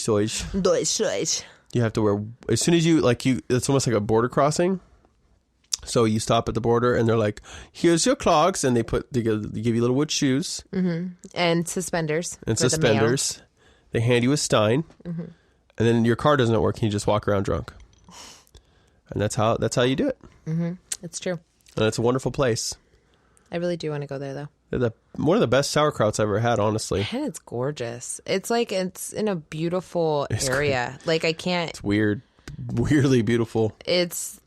Deutsch. You have to wear, as soon as it's almost like a border crossing. So you stop at the border and they're like, here's your clogs. And they give you little wood shoes. Mm-hmm. And suspenders. They hand you a stein. Mm-hmm. And then your car doesn't work and you just walk around drunk. And that's how you do it. Mm-hmm. It's true. And it's a wonderful place. I really do want to go there, though. They're one of the best sauerkrauts I've ever had, honestly. And it's gorgeous. It's like it's in a beautiful area. Like I can't. It's weirdly beautiful. It's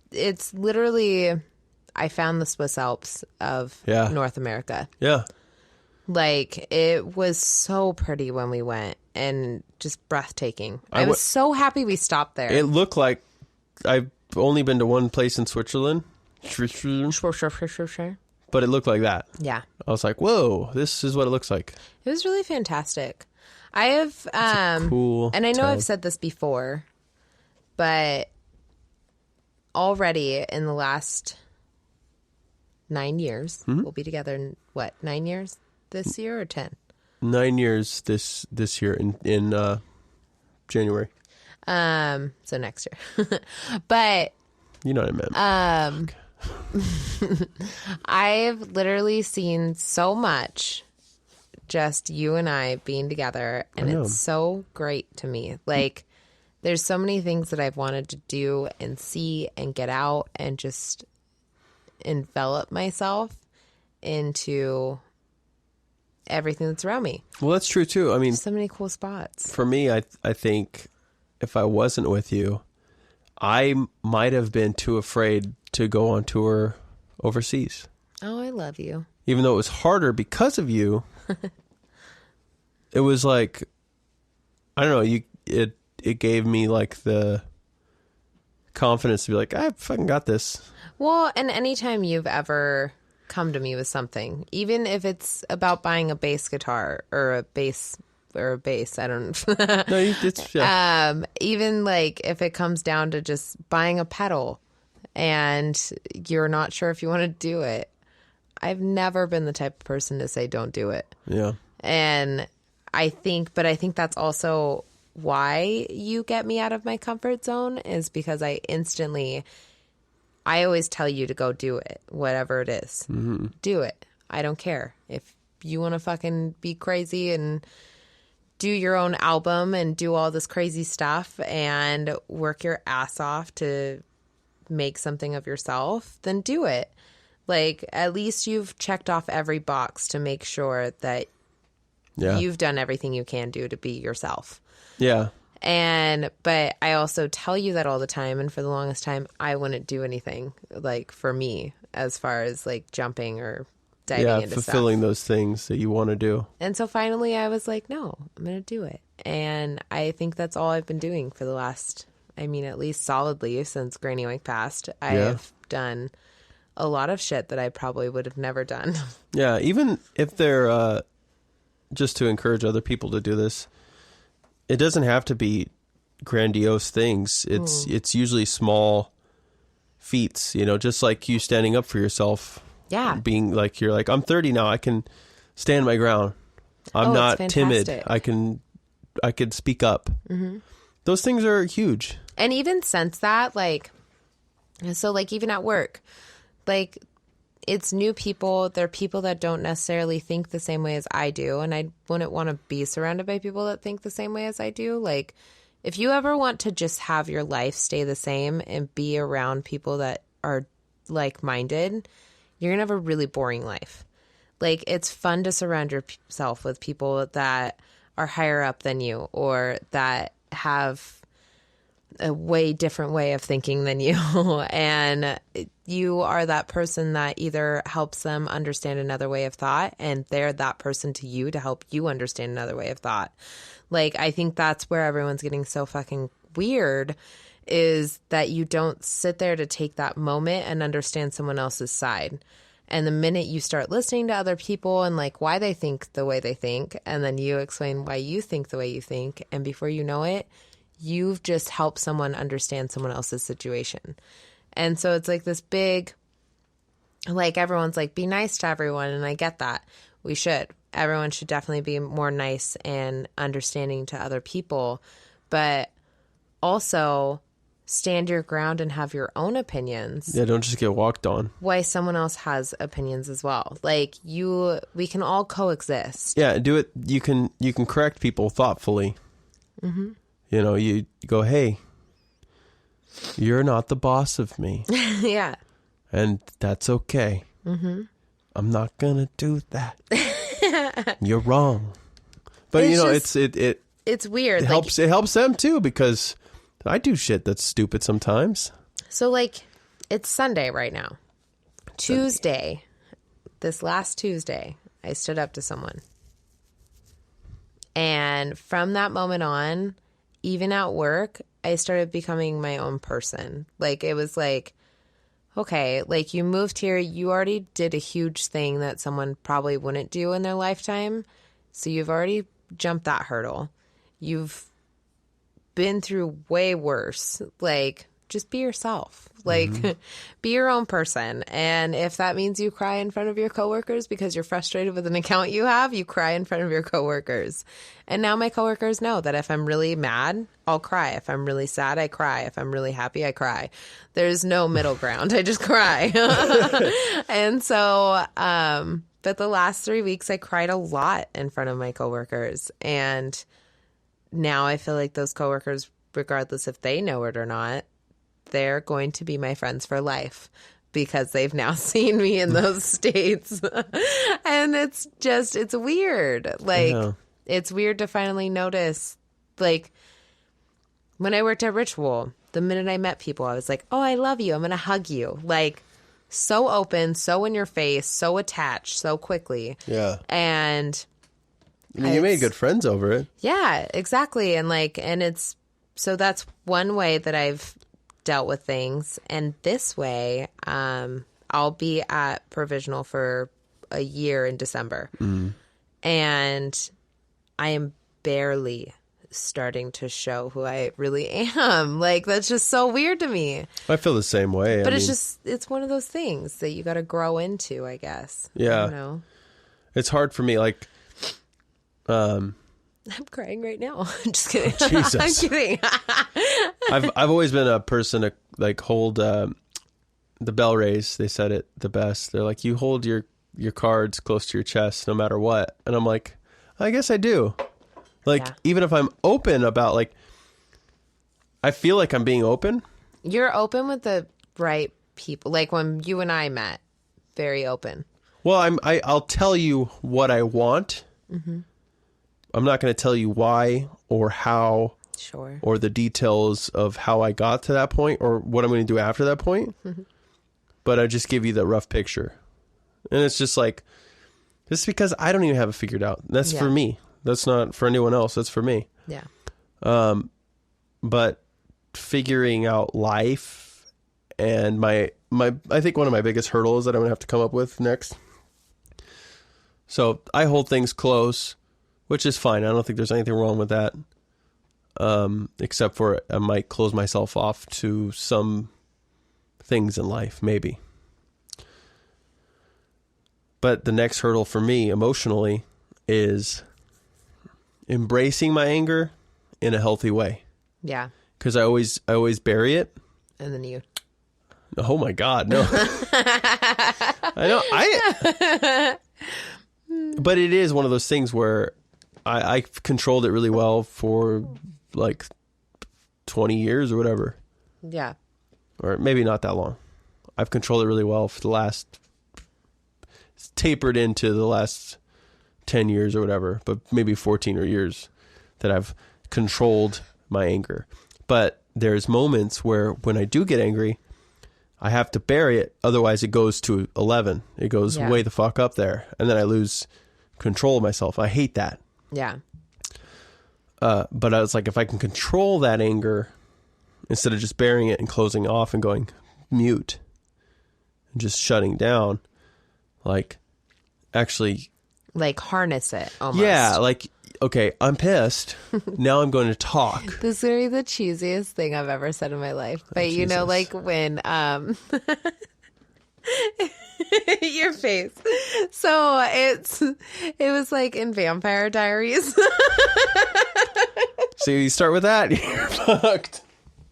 literally. I found the Swiss Alps of North America. Yeah. Like it was so pretty when we went, and just breathtaking. I was so happy we stopped there. It looked like I've only been to one place in Switzerland. Sure. But it looked like that. Yeah. I was like, whoa, this is what it looks like. It was really fantastic. I have, cool and I know town. I've said this before, but already in the last 9 years, we'll be together in 9 years this year or 10? 9 years this year in January. So next year. But you know what I meant. I've literally seen so much just you and I being together, and it's so great to me. Like there's so many things that I've wanted to do and see and get out and just envelop myself into everything that's around me. Well, that's true too. I mean, so many cool spots. For me, I think if I wasn't with you, I might have been too afraid to go on tour overseas. Oh, I love you. Even though it was harder because of you, it was like, I don't know, it gave me like the confidence to be like, I fucking got this. Well, and anytime you've ever come to me with something, even if it's about buying a bass guitar or a bass, I don't know. No, even like if it comes down to just buying a pedal and you're not sure if you want to do it, I've never been the type of person to say don't do it. Yeah. And I think that's also why you get me out of my comfort zone, is because I always tell you to go do it, whatever it is. Mm-hmm. Do it. I don't care. If you want to fucking be crazy and do your own album and do all this crazy stuff and work your ass off to make something of yourself, then do it. Like, at least you've checked off every box to make sure that you've done everything you can do to be yourself. Yeah. But I also tell you that all the time. And for the longest time, I wouldn't do anything like for me as far as like jumping or diving into stuff. Yeah, fulfilling those things that you want to do. And so finally I was like, no, I'm going to do it. And I think that's all I've been doing for the last, at least solidly since Granny Wank passed. I have done a lot of shit that I probably would have never done. Yeah, even if they're just to encourage other people to do this, it doesn't have to be grandiose things. It's usually small feats, just like you standing up for yourself. Yeah. Being like, you're like, I'm 30 now. I can stand my ground. I'm not timid. I can speak up. Mm-hmm. Those things are huge. And even since that, even at work, it's new people. They're people that don't necessarily think the same way as I do. And I wouldn't want to be surrounded by people that think the same way as I do. Like, if you ever want to just have your life stay the same and be around people that are like-minded, you're going to have a really boring life. Like, it's fun to surround yourself with people that are higher up than you or that have a way different way of thinking than you. And you are that person that either helps them understand another way of thought, and they're that person to you to help you understand another way of thought. Like, I think that's where everyone's getting so fucking weird, is that you don't sit there to take that moment and understand someone else's side. And the minute you start listening to other people and like why they think the way they think, and then you explain why you think the way you think, and before you know it, you've just helped someone understand someone else's situation. And so it's like this big, like, everyone's like, be nice to everyone. And I get that. We should. Everyone should definitely be more nice and understanding to other people. but also stand your ground and have your own opinions. Yeah, don't just get walked on. Why someone else has opinions as well. Like we can all coexist. Yeah, do it. You can correct people thoughtfully. Mm-hmm. You know, you go, hey, you're not the boss of me. Yeah. And that's okay. Mm-hmm. I'm not gonna do that. You're wrong. But it's it's weird. It helps them too, because I do shit that's stupid sometimes. So like it's Sunday right now. Tuesday, this last Tuesday, I stood up to someone. And from that moment on, even at work, I started becoming my own person. Like, it was like, okay, like you moved here, you already did a huge thing that someone probably wouldn't do in their lifetime. So you've already jumped that hurdle. You've been through way worse. Like, just be yourself. Like, be your own person. And if that means you cry in front of your coworkers because you're frustrated with an account you have, you cry in front of your coworkers. And now my coworkers know that if I'm really mad, I'll cry. If I'm really sad, I cry. If I'm really happy, I cry. There's no middle ground. I just cry. And so, but the last 3 weeks, I cried a lot in front of my coworkers. And now I feel like those coworkers, regardless if they know it or not, they're going to be my friends for life because they've now seen me in those states. And it's weird. Like, it's weird to finally notice, like, when I worked at Ritual, the minute I met people, I was like, oh, I love you. I'm going to hug you. Like, so open, so in your face, so attached, so quickly. Yeah. And I mean, you made good friends over it. Yeah, exactly. And so that's one way that I've dealt with things. And this way, I'll be at Provisional for a year in December. And I am barely starting to show who I really am. Like, that's just so weird to me. I feel the same way. But it's one of those things that you got to grow into, I guess. Yeah. I don't know. It's hard for me. Like, I'm crying right now. I'm just kidding. Jesus. I'm kidding. I've always been a person to like hold the bell raise. They said it the best. They're like, you hold your cards close to your chest no matter what. And I'm like, I guess I do. Like, even if I'm open about, like, I feel like I'm being open. You're open with the right people. Like when you and I met, very open. Well, I'll tell you what I want. Mm-hmm. I'm not going to tell you why or how. Sure. Or the details of how I got to that point or what I'm going to do after that point. Mm-hmm. But I just give you the rough picture. And it's just like, this is because I don't even have it figured out. That's for me. That's not for anyone else. That's for me. Yeah. But figuring out life and I think one of my biggest hurdles that I'm going to have to come up with next. So I hold things close, which is fine. I don't think there's anything wrong with that. Except for I might close myself off to some things in life, maybe. But the next hurdle for me emotionally is embracing my anger in a healthy way. Yeah. Because I always bury it. And then you. Oh my God, no. I know. But it is one of those things where I've controlled it really well for like 20 years or whatever. Yeah. Or maybe not that long. I've controlled it really well for the last, it's tapered into the last 10 years or whatever, but maybe 14 or years that I've controlled my anger. But there's moments where when I do get angry, I have to bury it. Otherwise it goes to 11. It goes way the fuck up there. And then I lose control of myself. I hate that. Yeah. But I was like, if I can control that anger instead of just burying it and closing off and going mute and just shutting down, like actually, like harness it almost. Yeah. Like, okay, I'm pissed. Now I'm going to talk. This is going to be the cheesiest thing I've ever said in my life. But you know, like when, your face. So it was like in Vampire Diaries. So you start with that, you're fucked.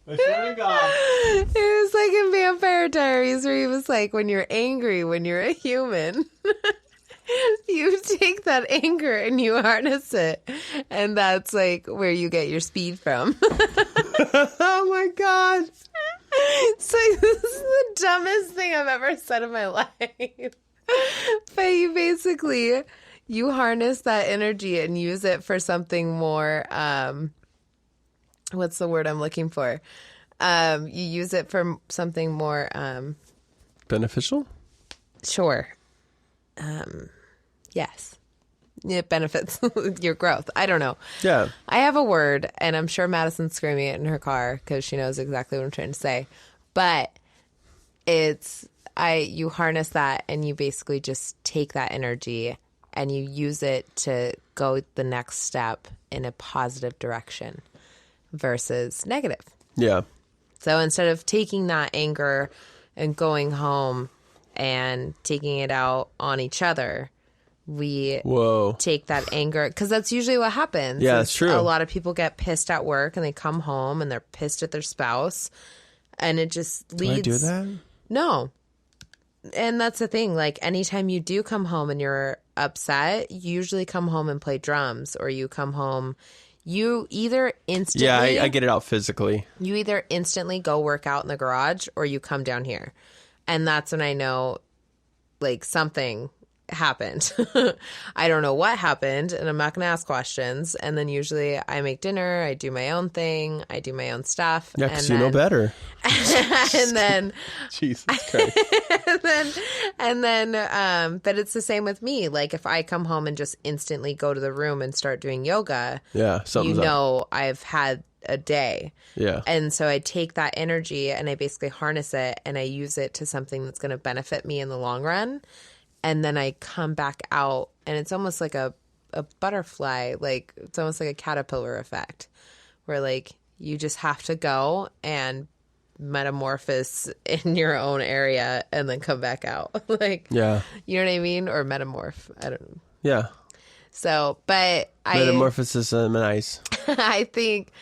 I swear to God. It was like in Vampire Diaries where he was like, when you're angry, when you're a human, you take that anger and you harness it. And that's like where you get your speed from. Oh my God. It's like, this is the dumbest thing I've ever said in my life. But you harness that energy and use it for something more, what's the word I'm looking for? You use it for something more Beneficial? Sure. Yes. It benefits your growth. I don't know. Yeah. I have a word, and I'm sure Madison's screaming it in her car because she knows exactly what I'm trying to say. But you harness that, and you basically just take that energy and you use it to go the next step in a positive direction versus negative. Yeah. So instead of taking that anger and going home and taking it out on each other, we take that anger, because that's usually what happens. Yeah, it's true. A lot of people get pissed at work and they come home and they're pissed at their spouse, and it just leads. Do I do that? No. And that's the thing. Like, anytime you do come home and you're upset, you usually come home and play drums, or you come home, you either instantly... Yeah, I get it out physically. You either instantly go work out in the garage, or you come down here. And that's when I know, like, something happened. I don't know what happened, and I'm not going to ask questions. And then usually I make dinner, I do my own thing, I do my own stuff. Yeah, because you know better. And then... Jesus Christ. and then, but it's the same with me. Like, if I come home and just instantly go to the room and start doing yoga, yeah, you know I've had a day. Yeah. And so I take that energy and I basically harness it and I use it to something that's going to benefit me in the long run. And then I come back out, and it's almost like a butterfly, like it's almost like a caterpillar effect, where like you just have to go and metamorphose in your own area and then come back out. Like, yeah, you know what I mean? Or metamorph. I don't know. Yeah. So, but metamorphosis is nice. I think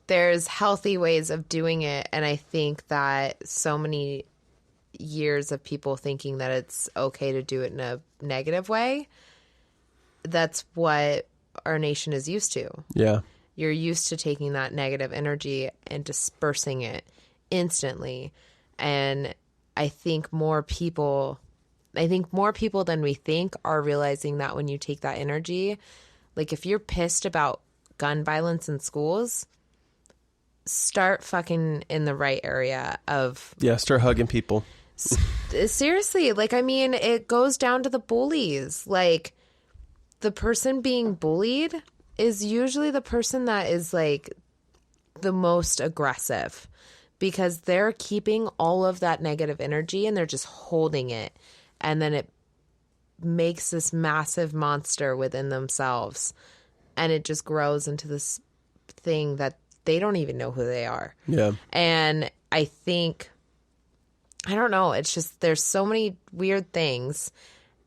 there's healthy ways of doing it. And I think that so many years of people thinking that it's okay to do it in a negative way, that's what our nation is used to. Yeah. You're used to taking that negative energy and dispersing it instantly. And I think more people than we think are realizing that when you take that energy, like if you're pissed about gun violence in schools, start fucking in the right area of... Yeah, start hugging people. Seriously, like, I mean, it goes down to the bullies. Like, the person being bullied is usually the person that is, like, the most aggressive, because they're keeping all of that negative energy and they're just holding it. And then it makes this massive monster within themselves. And it just grows into this thing that they don't even know who they are. Yeah. And I think... I don't know. It's just, there's so many weird things.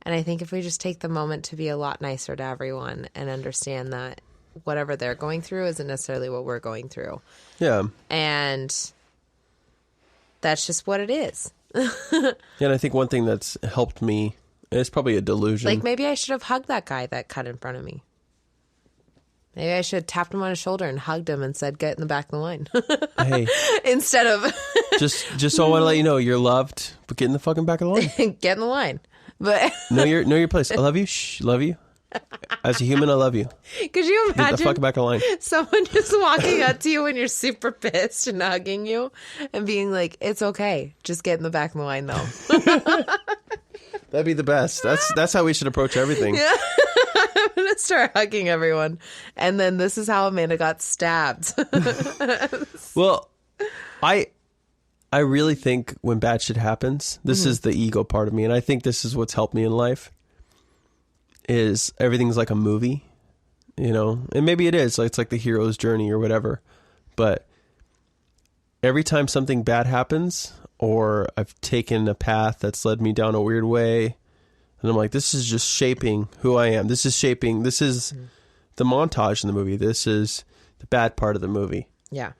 And I think if we just take the moment to be a lot nicer to everyone and understand that whatever they're going through isn't necessarily what we're going through. Yeah. And that's just what it is. Yeah, and I think one thing that's helped me, and it's probably a delusion. Like, maybe I should have hugged that guy that cut in front of me. Maybe I should have tapped him on his shoulder and hugged him and said, "Get in the back of the line." Hey. Instead of... just so I want to let you know, you're loved, but get in the fucking back of the line. Get in the line. But know your place. I love you. Shh, love you. As a human, I love you. Could you imagine get the fuck back of the line? Someone just walking up to you when you're super pissed and hugging you and being like, "It's okay. Just get in the back of the line, though." That'd be the best. That's how we should approach everything. Yeah. I'm going to start hugging everyone. And then this is how Amanda got stabbed. Well, I really think when bad shit happens, this is the ego part of me. And I think this is what's helped me in life, is everything's like a movie, you know? And maybe it is. It's like the hero's journey or whatever. But every time something bad happens, or I've taken a path that's led me down a weird way, and I'm like, this is just shaping who I am. This is the montage in the movie. This is the bad part of the movie. Yeah.